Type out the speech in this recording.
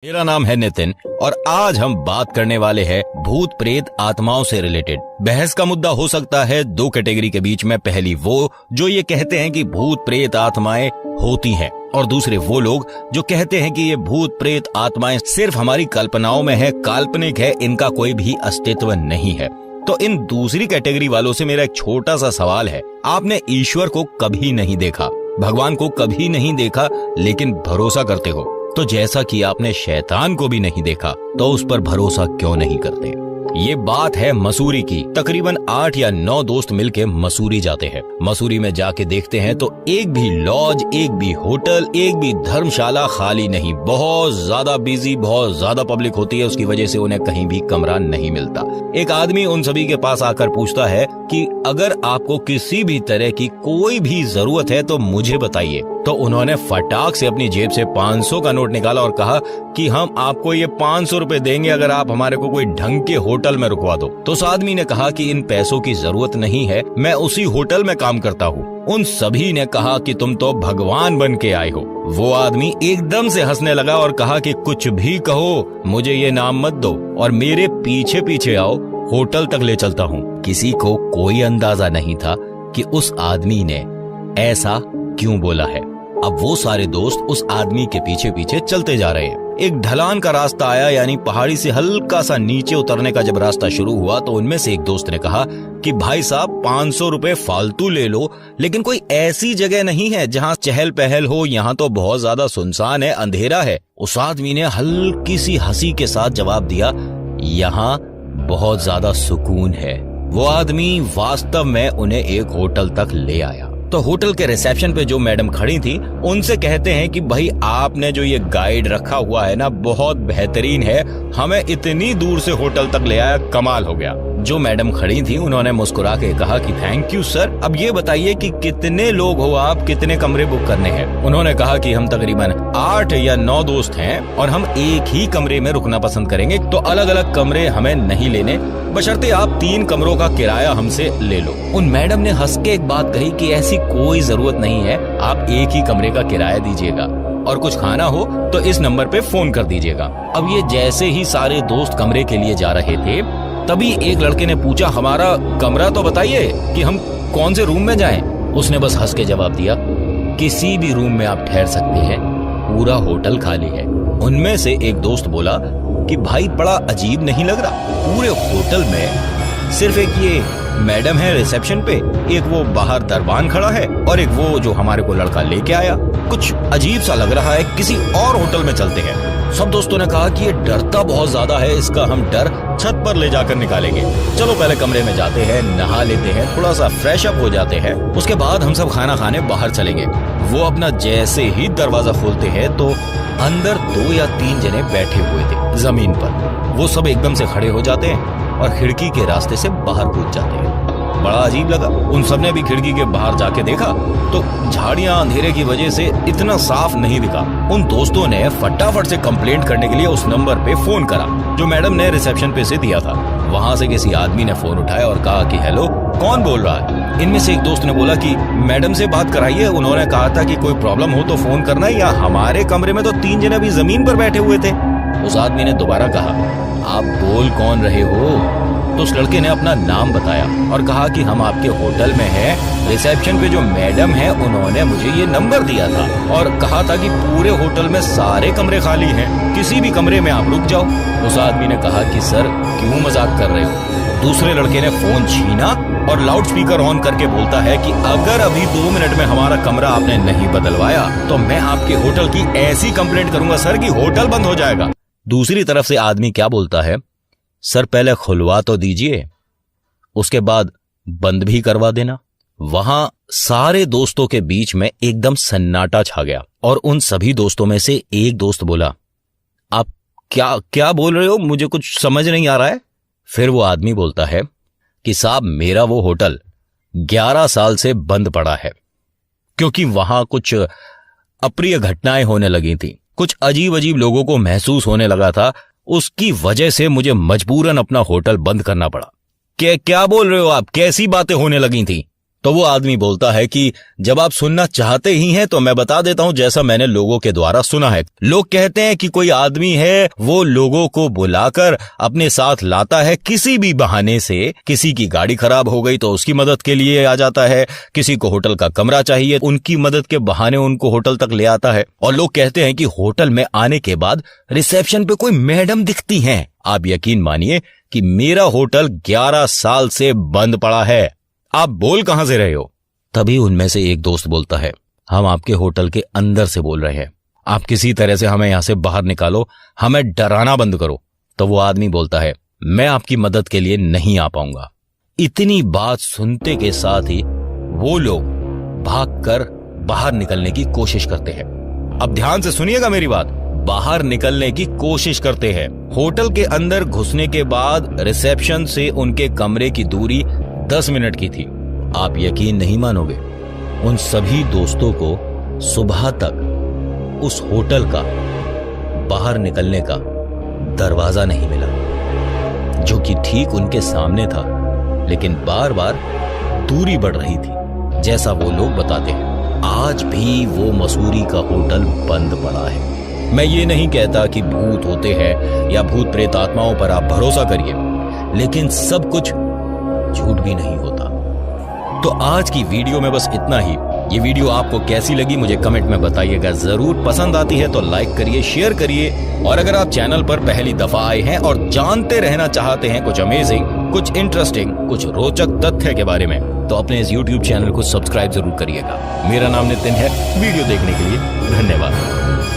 मेरा नाम है नितिन और आज हम बात करने वाले हैं भूत प्रेत आत्माओं से रिलेटेड। बहस का मुद्दा हो सकता है दो कैटेगरी के बीच में, पहली वो जो ये कहते हैं कि भूत प्रेत आत्माएं होती हैं और दूसरे वो लोग जो कहते हैं कि ये भूत प्रेत आत्माएं सिर्फ हमारी कल्पनाओं में है, काल्पनिक है, इनका कोई भी अस्तित्व नहीं है। तो इन दूसरी कैटेगरी वालों से मेरा एक छोटा सा सवाल है, आपने ईश्वर को कभी नहीं देखा, भगवान को कभी नहीं देखा, लेकिन भरोसा करते हो। तो जैसा कि आपने शैतान को भी नहीं देखा तो उस पर भरोसा क्यों नहीं करते। ये बात है मसूरी की। तकरीबन 8 या 9 दोस्त मिलके मसूरी जाते हैं। मसूरी में जाके देखते हैं तो एक भी लॉज, एक भी होटल, एक भी धर्मशाला खाली नहीं। बहुत ज्यादा बिजी, बहुत ज्यादा पब्लिक होती है, उसकी वजह से उन्हें कहीं भी कमरा नहीं मिलता। एक आदमी उन सभी के पास आकर पूछता है कि अगर आपको किसी भी तरह की कोई भी जरूरत है तो मुझे बताइए। तो उन्होंने फटाक से अपनी जेब से 500 का नोट निकाला और कहा कि हम आपको ये 500 रुपए देंगे अगर आप हमारे को कोई ढंग के होटल में रुकवा दो। तो उस आदमी ने कहा कि इन पैसों की जरूरत नहीं है, मैं उसी होटल में काम करता हूँ। उन सभी ने कहा कि तुम तो भगवान बन के आए हो। वो आदमी एकदम से हंसने लगा और कहा कि कुछ भी कहो, मुझे ये नाम मत दो और मेरे पीछे पीछे आओ, होटल तक ले चलता हूँ। किसी को कोई अंदाजा नहीं था कि उस आदमी ने ऐसा क्यों बोला है। अब वो सारे दोस्त उस आदमी के पीछे पीछे चलते जा रहे हैं। एक ढलान का रास्ता आया, यानी पहाड़ी से हल्का सा नीचे उतरने का जब रास्ता शुरू हुआ तो उनमें से एक दोस्त ने कहा कि भाई साहब 500 रुपए फालतू ले लो, लेकिन कोई ऐसी जगह नहीं है जहाँ चहल पहल हो, यहाँ तो बहुत ज्यादा सुनसान है, अंधेरा है। उस आदमी ने हल्की सी हंसी के साथ जवाब दिया, यहाँ बहुत ज्यादा सुकून है। वो आदमी वास्तव में उन्हें एक होटल तक ले आया। तो होटल के रिसेप्शन पे जो मैडम खड़ी थी उनसे कहते हैं कि भाई आपने जो ये गाइड रखा हुआ है ना, बहुत बेहतरीन है, हमें इतनी दूर से होटल तक ले आया, कमाल हो गया। जो मैडम खड़ी थी उन्होंने मुस्कुरा के कहा कि थैंक यू सर, अब ये बताइए कि कितने लोग हो आप, कितने कमरे बुक करने हैं। उन्होंने कहा कि हम तकरीबन 8 या 9 दोस्त हैं और हम एक ही कमरे में रुकना पसंद करेंगे, तो अलग अलग कमरे हमें नहीं लेने, बशर्ते आप 3 कमरों का किराया हमसे ले लो। उन मैडम ने हंस के एक बात कही कि ऐसी कोई जरूरत नहीं है, आप एक ही कमरे का किराया दीजिएगा और कुछ खाना हो तो इस नंबर पे फोन कर दीजिएगा। अब ये जैसे ही सारे दोस्त कमरे के लिए जा रहे थे तभी एक लड़के ने पूछा, हमारा कमरा तो बताइए कि हम कौन से रूम में जाएं। उसने बस हंस के जवाब दिया, किसी भी रूम में आप ठहर सकते हैं, पूरा होटल खाली है। उनमें से एक दोस्त बोला कि भाई बड़ा अजीब नहीं लग रहा, पूरे होटल में सिर्फ एक ये मैडम है रिसेप्शन पे, एक वो बाहर दरबान खड़ा है और एक वो जो हमारे को लड़का लेके आया, कुछ अजीब सा लग रहा है, किसी और होटल में चलते हैं। सब दोस्तों ने कहा कि ये डरता बहुत ज्यादा है, इसका हम डर छत पर ले जाकर निकालेंगे। चलो पहले कमरे में जाते हैं, नहा लेते हैं, थोड़ा सा फ्रेश अप हो जाते हैं, उसके बाद हम सब खाना खाने बाहर चलेंगे। वो अपना जैसे ही दरवाजा खोलते हैं तो अंदर 2 या 3 जने बैठे हुए थे जमीन पर। वो सब एकदम से खड़े हो जाते हैं और खिड़की के रास्ते से बाहर कूद जाते हैं। बड़ा अजीब लगा। उन सबने भी खिड़की के बाहर जाके देखा तो झाड़ियां अंधेरे की वजह से इतना साफ नहीं दिखा। उन दोस्तों ने फटाफट से कंप्लेंट करने के लिए उस नंबर पे फोन करा जो मैडम ने रिसेप्शन पे से दिया था। वहां से किसी आदमी ने फोन उठाया और कहा कि हेलो, कौन बोल रहा है। इनमें से एक दोस्त ने बोला कि मैडम से बात कराइए, उन्होंने कहा था कि कोई प्रॉब्लम हो तो फोन करना, या हमारे कमरे में तो 3 जने अभी जमीन पर बैठे हुए थे। उस आदमी ने दोबारा कहा, आप बोल कौन रहे हो। तो उस लड़के ने अपना नाम बताया और कहा कि हम आपके होटल में हैं, रिसेप्शन पे जो मैडम है उन्होंने मुझे ये नंबर दिया था और कहा था कि पूरे होटल में सारे कमरे खाली हैं, किसी भी कमरे में आप रुक जाओ। उस आदमी ने कहा कि सर क्यों मजाक कर रहे हो। दूसरे लड़के ने फोन छीना और लाउड स्पीकर ऑन करके बोलता है कि अगर अभी 2 मिनट में हमारा कमरा आपने नहीं बदलवाया तो मैं आपके होटल की ऐसी कंप्लेंट करूंगा सर कि होटल बंद हो जाएगा। दूसरी तरफ से आदमी क्या बोलता है, सर पहले खुलवा तो दीजिए, उसके बाद बंद भी करवा देना। वहां सारे दोस्तों के बीच में एकदम सन्नाटा छा गया और उन सभी दोस्तों में से एक दोस्त बोला, आप क्या क्या बोल रहे हो, मुझे कुछ समझ नहीं आ रहा है। फिर वो आदमी बोलता है कि साहब मेरा वो होटल 11 साल से बंद पड़ा है क्योंकि वहां कुछ अप्रिय घटनाएं होने लगी थी, कुछ अजीब अजीब लोगों को महसूस होने लगा था, उसकी वजह से मुझे मजबूरन अपना होटल बंद करना पड़ा। क्या बोल रहे हो आप, कैसी बातें होने लगी थी। तो वो आदमी बोलता है कि जब आप सुनना चाहते ही हैं तो मैं बता देता हूं जैसा मैंने लोगों के द्वारा सुना है। लोग कहते हैं कि कोई आदमी है, वो लोगों को बुलाकर अपने साथ लाता है किसी भी बहाने से। किसी की गाड़ी खराब हो गई तो उसकी मदद के लिए आ जाता है, किसी को होटल का कमरा चाहिए, उनकी मदद के बहाने उनको होटल तक ले आता है। और लोग कहते हैं कि होटल में आने के बाद रिसेप्शन पे कोई मैडम दिखती हैं। आप यकीन मानिए कि मेरा होटल 11 साल से बंद पड़ा है। आप बोल कहां से रहे हो? तभी उनमें से एक दोस्त बोलता है, हम आपके होटल के अंदर से बोल रहे हैं, आप किसी तरह से हमें यहां से बाहर निकालो, हमें डराना बंद करो। तो वो आदमी बोलता है, मैं आपकी मदद के लिए नहीं आ पाऊंगा। इतनी बात सुनते के साथ ही वो लोग भागकर बाहर निकलने की कोशिश करते हैं। अब ध्यान से सुनिएगा मेरी बात, बाहर निकलने की कोशिश करते हैं। होटल के अंदर घुसने के बाद रिसेप्शन से उनके कमरे की दूरी 10 मिनट की थी। आप यकीन नहीं मानोगे, उन सभी दोस्तों को सुबह तक उस होटल का बाहर निकलने का दरवाजा नहीं मिला, जो कि ठीक उनके सामने था, लेकिन बार बार दूरी बढ़ रही थी। जैसा वो लोग बताते हैं, आज भी वो मसूरी का होटल बंद पड़ा है। मैं ये नहीं कहता कि भूत होते हैं या भूत प्रेत आत्माओं पर आप भरोसा करिए, लेकिन सब कुछ झूठ भी नहीं होता। तो आज की वीडियो में बस इतना ही। ये वीडियो आपको कैसी लगी मुझे कमेंट में बताइएगा जरूर। पसंद आती है तो लाइक करिए, शेयर करिए, और अगर आप चैनल पर पहली दफा आए हैं और जानते रहना चाहते हैं कुछ अमेजिंग, कुछ इंटरेस्टिंग, कुछ रोचक तथ्य के बारे में, तो अपने इस YouTube चैनल को सब्सक्राइब जरूर करिएगा। मेरा नाम नितिन है। वीडियो देखने के लिए धन्यवाद।